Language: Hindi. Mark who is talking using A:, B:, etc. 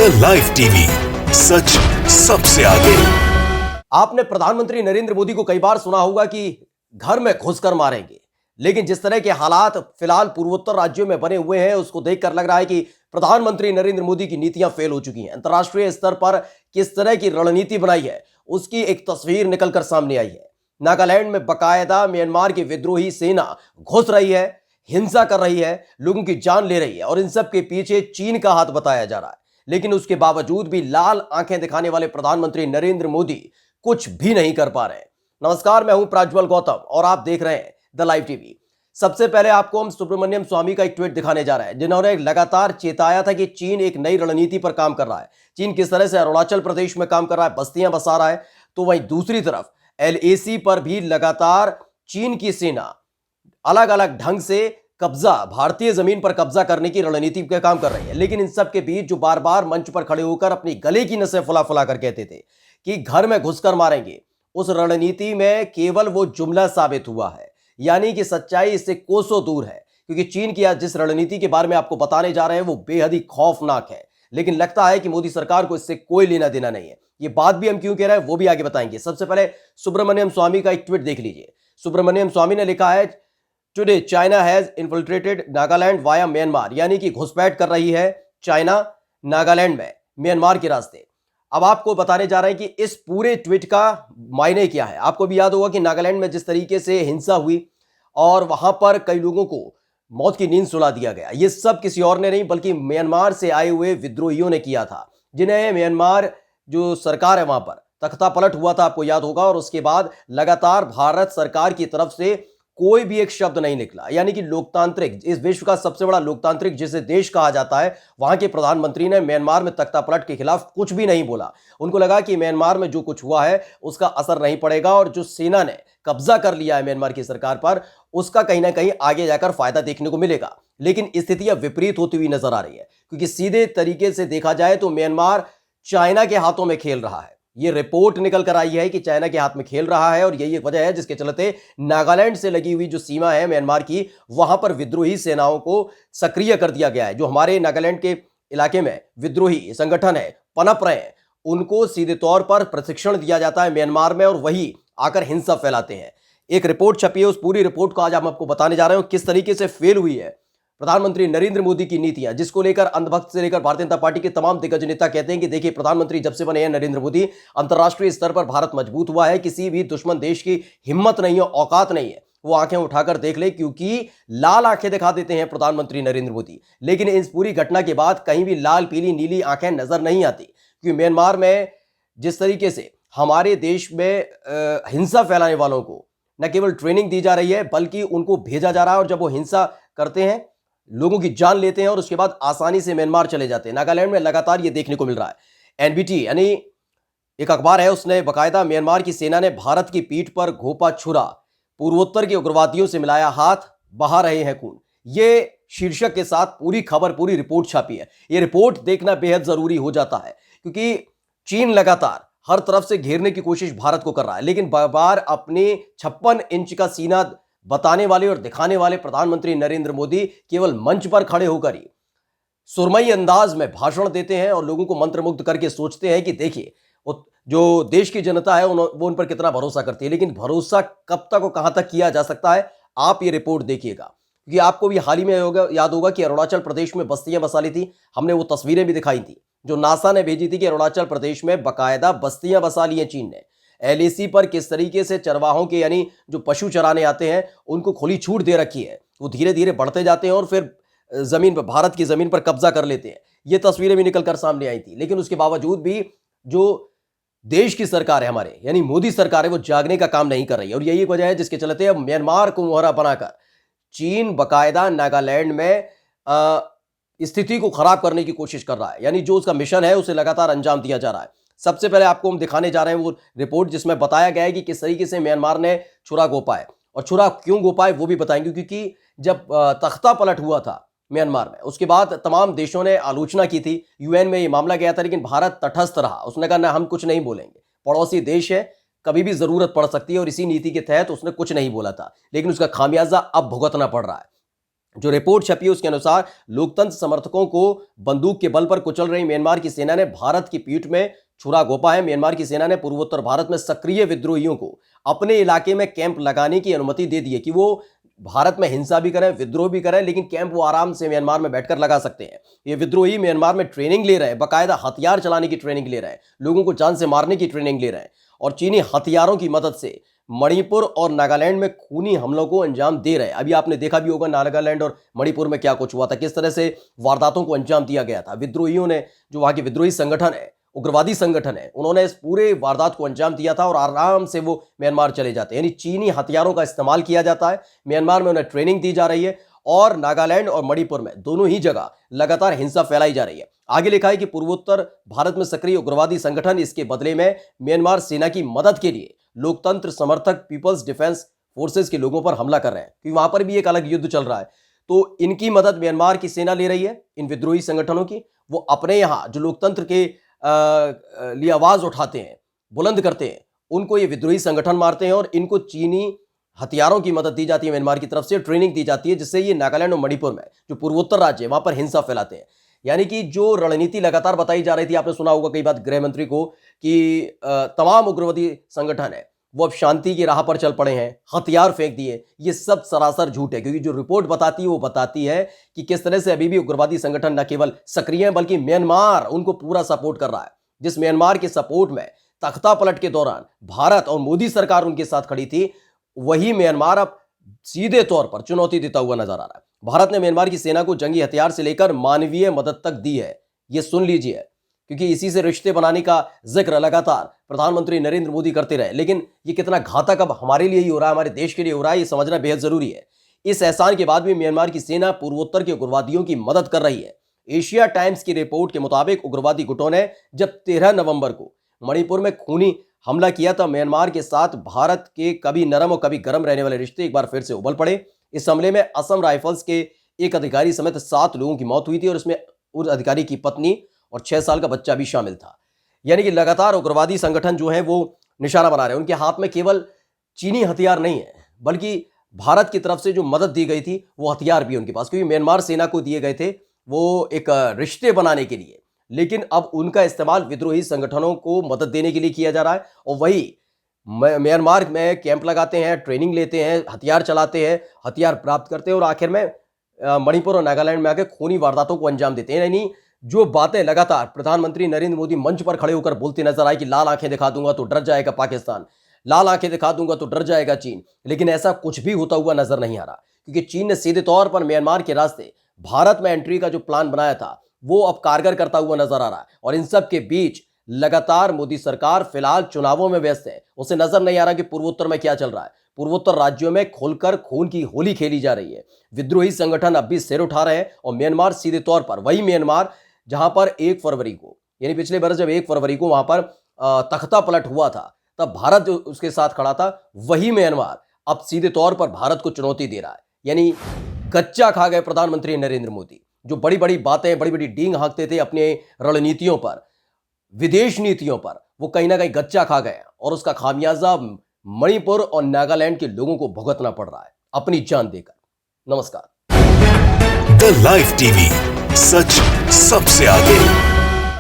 A: द लाइव टीवी, सच सबसे आगे।
B: आपने प्रधानमंत्री नरेंद्र मोदी को कई बार सुना होगा कि घर में घुसकर मारेंगे, लेकिन जिस तरह के हालात फिलहाल पूर्वोत्तर राज्यों में बने हुए हैं उसको देखकर लग रहा है कि प्रधानमंत्री नरेंद्र मोदी की नीतियां फेल हो चुकी हैं। अंतर्राष्ट्रीय स्तर पर किस तरह की रणनीति बनाई है उसकी एक तस्वीर निकलकर सामने आई है। नागालैंड में बकायदा म्यांमार की विद्रोही सेना घुस रही है, हिंसा कर रही है, लोगों की जान ले रही है और इन सब के पीछे चीन का हाथ बताया जा रहा है। लेकिन उसके बावजूद भी लाल आंखें दिखाने वाले प्रधानमंत्री नरेंद्र मोदी कुछ भी नहीं कर पा रहे हैं। नमस्कार, मैं हूं प्राज्वल गौतम और आप देख रहे हैं द लाइव टीवी। सबसे पहले आपको हम सुब्रमण्यम स्वामी का एक ट्वीट दिखाने जा रहे हैं, जिन्होंने लगातार चेताया था कि चीन एक नई रणनीति पर काम कर रहा है। चीन किस तरह से अरुणाचल प्रदेश में काम कर रहा है, बस्तियां बसा रहा है, तो वहीं दूसरी तरफ LAC पर भी लगातार चीन की सेना अलग अलग ढंग से कब्जा, भारतीय जमीन पर कब्जा करने की रणनीति पे काम कर रही है। लेकिन इन सब के बीच जो बार बार मंच पर खड़े होकर अपनी गले की नसें फुला फुला कर कहते थे कि घर में घुसकर मारेंगे, उस रणनीति में केवल वो जुमला साबित हुआ है, यानी कि सच्चाई इससे कोसों दूर है। क्योंकि चीन की आज जिस रणनीति के बारे में आपको बताने जा रहे हैं वो बेहद ही खौफनाक है। लेकिन लगता है कि मोदी सरकार को इससे कोई लेना देना नहीं है। ये बात भी हम क्यों कह रहे हैं वो भी आगे बताएंगे। सबसे पहले सुब्रमण्यम स्वामी का एक ट्वीट देख लीजिए। सुब्रमण्यम स्वामी ने लिखा है, today China has infiltrated Nagaland via Myanmar, यानी कि घुसपैठ कर रही है चाइना नागालैंड में म्यांमार के रास्ते। अब आपको बताने जा रहे हैं कि इस पूरे ट्वीट का मायने क्या है। आपको भी याद होगा कि नागालैंड में जिस तरीके से हिंसा हुई और वहां पर कई लोगों को मौत की नींद सुला दिया गया, ये सब किसी और ने नहीं बल्कि म्यांमार से आए हुए विद्रोहियों ने किया था, जिन्हें म्यांमार जो सरकार है वहां पर तख्ता पलट हुआ था, आपको याद होगा। और उसके बाद लगातार भारत सरकार की तरफ से कोई भी एक शब्द नहीं निकला। यानी कि लोकतांत्रिक, इस विश्व का सबसे बड़ा लोकतांत्रिक जिसे देश कहा जाता है, वहां के प्रधानमंत्री ने म्यांमार में तख्तापलट के खिलाफ कुछ भी नहीं बोला। उनको लगा कि म्यांमार में जो कुछ हुआ है उसका असर नहीं पड़ेगा और जो सेना ने कब्जा कर लिया है म्यांमार की सरकार पर, उसका कहीं ना कहीं आगे जाकर फायदा देखने को मिलेगा। लेकिन स्थिति अब विपरीत होती हुई नजर आ रही है, क्योंकि सीधे तरीके से देखा जाए तो म्यांमार चाइना के हाथों में खेल रहा है। ये रिपोर्ट निकल कर आई है कि चाइना के हाथ में खेल रहा है और यही एक वजह है जिसके चलते नागालैंड से लगी हुई जो सीमा है म्यांमार की, वहां पर विद्रोही सेनाओं को सक्रिय कर दिया गया है। जो हमारे नागालैंड के इलाके में विद्रोही संगठन है, पनप रहे हैं, उनको सीधे तौर पर प्रशिक्षण दिया जाता है म्यांमार में और वही आकर हिंसा फैलाते हैं। एक रिपोर्ट छपी है, उस पूरी रिपोर्ट को आज हम आपको बताने जा रहे हैं किस तरीके से फेल हुई है प्रधानमंत्री नरेंद्र मोदी की नीतियां, जिसको लेकर अंधभक्त से लेकर भारतीय जनता पार्टी के तमाम दिग्गज नेता कहते हैं कि देखिए, प्रधानमंत्री जब से बने हैं नरेंद्र मोदी, अंतर्राष्ट्रीय स्तर पर भारत मजबूत हुआ है। किसी भी दुश्मन देश की हिम्मत नहीं है, औकात नहीं है, वो आंखें उठाकर देख ले, क्योंकि लाल आंखें दिखा देते हैं प्रधानमंत्री नरेंद्र मोदी। लेकिन इस पूरी घटना के बाद कहीं भी लाल पीली नीली आंखें नजर नहीं आती, क्योंकि म्यांमार में जिस तरीके से हमारे देश में हिंसा फैलाने वालों को न केवल ट्रेनिंग दी जा रही है बल्कि उनको भेजा जा रहा है, और जब वो हिंसा करते हैं, लोगों की जान लेते हैं और उसके बाद आसानी से म्यांमार चले जाते हैं। नागालैंड में लगातार ये देखने को मिल रहा है। NBT यानी एक अखबार है, उसने बकायदा म्यांमार की सेना ने भारत की पीठ पर घोपा छुरा, पूर्वोत्तर के उग्रवादियों से मिलाया हाथ, बहा रहे हैं खून, ये शीर्षक के साथ पूरी खबर, पूरी रिपोर्ट छापी है। ये रिपोर्ट देखना बेहद जरूरी हो जाता है, क्योंकि चीन लगातार हर तरफ से घेरने की कोशिश भारत को कर रहा है। लेकिन बार बार अपने 56 इंच का सीना बताने वाले और दिखाने वाले प्रधानमंत्री नरेंद्र मोदी केवल मंच पर खड़े होकर ही सुरमई अंदाज में भाषण देते हैं और लोगों को मंत्रमुग्ध करके सोचते हैं कि देखिए, जो देश की जनता है वो उन पर कितना भरोसा करती है। लेकिन भरोसा कब तक और कहां तक किया जा सकता है, आप ये रिपोर्ट देखिएगा। क्योंकि आपको भी हाल ही में याद होगा कि अरुणाचल प्रदेश में बस्तियां बसा ली थी। हमने वो तस्वीरें भी दिखाई थी जो नासा ने भेजी थी कि अरुणाचल प्रदेश में बकायदा बस्तियां बसा ली हैं चीन ने। LAC पर किस तरीके से चरवाहों के, यानी जो पशु चराने आते हैं, उनको खुली छूट दे रखी है। वो धीरे धीरे बढ़ते जाते हैं और फिर जमीन पर, भारत की जमीन पर कब्जा कर लेते हैं। ये तस्वीरें भी निकलकर सामने आई थी। लेकिन उसके बावजूद भी जो देश की सरकार है हमारे, यानी मोदी सरकार है, वो जागने का काम नहीं कर रही है। और यही वजह है जिसके चलते अब म्यांमार को मोहरा बनाकर चीन बकायदा नागालैंड में स्थिति को खराब करने की कोशिश कर रहा है। यानी जो उसका मिशन है उसे लगातार अंजाम दिया जा रहा है। सबसे पहले आपको हम दिखाने जा रहे हैं वो रिपोर्ट जिसमें बताया गया है कि किस तरीके से म्यांमार ने छुरा घोपा है, और छुरा क्यों घोपा है वो भी बताएंगे। क्योंकि जब तख्ता पलट हुआ था म्यांमार में, उसके बाद तमाम देशों ने आलोचना की थी, UN में ये मामला गया था, लेकिन भारत तटस्थ रहा। उसने कहा ना, हम कुछ नहीं बोलेंगे, पड़ोसी देश है, कभी भी जरूरत पड़ सकती है, और इसी नीति के तहत उसने कुछ नहीं बोला था। लेकिन उसका खामियाजा अब भुगतना पड़ रहा है। जो रिपोर्ट छपी है उसके अनुसार लोकतंत्र समर्थकों को बंदूक के बल पर कुचल रही म्यांमार की सेना ने भारत की पीठ में छुरा घोंपा है। म्यांमार की सेना ने पूर्वोत्तर भारत में सक्रिय विद्रोहियों को अपने इलाके में कैंप लगाने की अनुमति दे दी है कि वो भारत में हिंसा भी करें, विद्रोह भी करें, लेकिन कैंप वो आराम से म्यांमार में बैठकर लगा सकते हैं। ये विद्रोही म्यांमार में ट्रेनिंग ले रहे हैं, बाकायदा हथियार चलाने की ट्रेनिंग ले रहे हैं, लोगों को जान से मारने की ट्रेनिंग ले रहे हैं और चीनी हथियारों की मदद से मणिपुर और नागालैंड में खूनी हमलों को अंजाम दे रहे हैं। अभी आपने देखा भी होगा नागालैंड और मणिपुर में क्या कुछ हुआ था, किस तरह से वारदातों को अंजाम दिया गया था। विद्रोहियों ने, जो वहां के विद्रोही संगठन है, उग्रवादी संगठन है, उन्होंने इस पूरे वारदात को अंजाम दिया था और आराम से वो म्यांमार चले जाते हैं। यानी चीनी हथियारों का इस्तेमाल किया जाता है, म्यांमार में उन्हें ट्रेनिंग दी जा रही है और नागालैंड और मणिपुर में दोनों ही जगह लगातार हिंसा फैलाई जा रही है। आगे लिखा है कि पूर्वोत्तर भारत में सक्रिय उग्रवादी संगठन इसके बदले में म्यांमार सेना की मदद के लिए लोकतंत्र समर्थक पीपल्स डिफेंस फोर्सेस के लोगों पर हमला कर रहे हैं, क्योंकि वहां पर भी एक अलग युद्ध चल रहा है। तो इनकी मदद म्यांमार की सेना ले रही है, इन विद्रोही संगठनों की। वो अपने यहां जो लोकतंत्र के लिए आवाज उठाते हैं, बुलंद करते हैं, उनको ये विद्रोही संगठन मारते हैं और इनको चीनी हथियारों की मदद दी जाती है म्यांमार की तरफ से, ट्रेनिंग दी जाती है, जिससे ये नागालैंड और मणिपुर में जो पूर्वोत्तर राज्य है वहां पर हिंसा फैलाते हैं। यानी कि जो रणनीति लगातार बताई जा रही थी, आपने सुना होगा कई बार गृह मंत्री को कि तमाम उग्रवादी संगठन है वो अब शांति की राह पर चल पड़े हैं, हथियार फेंक दिए, ये सब सरासर झूठ है। क्योंकि जो रिपोर्ट बताती है वो बताती है कि किस तरह से अभी भी उग्रवादी संगठन न केवल सक्रिय हैं बल्कि म्यांमार उनको पूरा सपोर्ट कर रहा है। जिस म्यांमार के सपोर्ट में तख्ता पलट के दौरान भारत और मोदी सरकार उनके साथ खड़ी थी, वही म्यांमार अब सीधे तौर पर चुनौती देता हुआ नजर आ रहा है। भारत ने म्यांमार की सेना को जंगी हथियार से लेकर मानवीय मदद तक दी है, ये सुन लीजिए, क्योंकि इसी से रिश्ते बनाने का जिक्र लगातार प्रधानमंत्री नरेंद्र मोदी करते रहे। लेकिन ये कितना घातक अब हमारे लिए ही हो रहा है, हमारे देश के लिए हो रहा है, ये समझना बेहद जरूरी है। इस एहसान के बाद भी म्यांमार की सेना पूर्वोत्तर के उग्रवादियों की मदद कर रही है। एशिया टाइम्स की रिपोर्ट के मुताबिक उग्रवादी गुटों ने जब 13 नवंबर को मणिपुर में खूनी हमला किया था, म्यांमार के साथ भारत के कभी नरम और कभी गर्म रहने वाले रिश्ते एक बार फिर से उबल पड़े। इस हमले में असम राइफल्स के एक अधिकारी समेत 7 लोगों की मौत हुई थी और इसमें उस अधिकारी की पत्नी और 6 साल का बच्चा भी शामिल था। यानी कि लगातार उग्रवादी संगठन जो है वो निशाना बना रहे हैं। उनके हाथ में केवल चीनी हथियार नहीं है, बल्कि भारत की तरफ से जो मदद दी गई थी वो हथियार भी उनके पास, क्योंकि म्यांमार सेना को दिए गए थे वो एक रिश्ते बनाने के लिए, लेकिन अब उनका इस्तेमाल विद्रोही संगठनों को मदद देने के लिए किया जा रहा है। और वही म्यांमार में कैंप लगाते हैं, ट्रेनिंग लेते हैं, हथियार चलाते हैं, हथियार प्राप्त करते हैं और आखिर में मणिपुर और नागालैंड में आके खूनी वारदातों को अंजाम देते हैं। यानी जो बातें लगातार प्रधानमंत्री नरेंद्र मोदी मंच पर खड़े होकर बोलते नजर आए कि लाल आंखें दिखा दूंगा तो डर जाएगा पाकिस्तान, लाल आंखें दिखा दूंगा तो डर जाएगा चीन, लेकिन ऐसा कुछ भी होता हुआ नजर नहीं आ रहा, क्योंकि चीन ने सीधे तौर पर म्यांमार के रास्ते भारत में एंट्री का जो प्लान बनाया था वो अब कारगर करता हुआ नजर आ रहा है। और इन सब के बीच लगातार मोदी सरकार फिलहाल चुनावों में व्यस्त है। उसे नजर नहीं आ रहा कि पूर्वोत्तर में क्या चल रहा है। पूर्वोत्तर राज्यों में खुलकर खून की होली खेली जा रही है। विद्रोही संगठन अब भी सिर उठा रहे हैं और म्यांमार सीधे तौर पर वही म्यांमार जहां पर 1 फरवरी को, यानी पिछले बरस जब 1 फरवरी को वहां पर तख्ता पलट हुआ था, तब भारत जो उसके साथ खड़ा था, वही म्यांमार अब सीधे तौर पर भारत को चुनौती दे रहा है। यानी गच्चा खा गए प्रधानमंत्री नरेंद्र मोदी। जो बड़ी बड़ी बातें, बड़ी बड़ी डींग हाँकते थे अपने रणनीतियों पर, विदेश नीतियों पर, वो कहीं ना कहीं गच्चा खा गए और उसका खामियाजा मणिपुर और नागालैंड के लोगों को भुगतना पड़ रहा है अपनी जान देकर। नमस्कार।
A: द लाइव टीवी, सच सबसे आगे।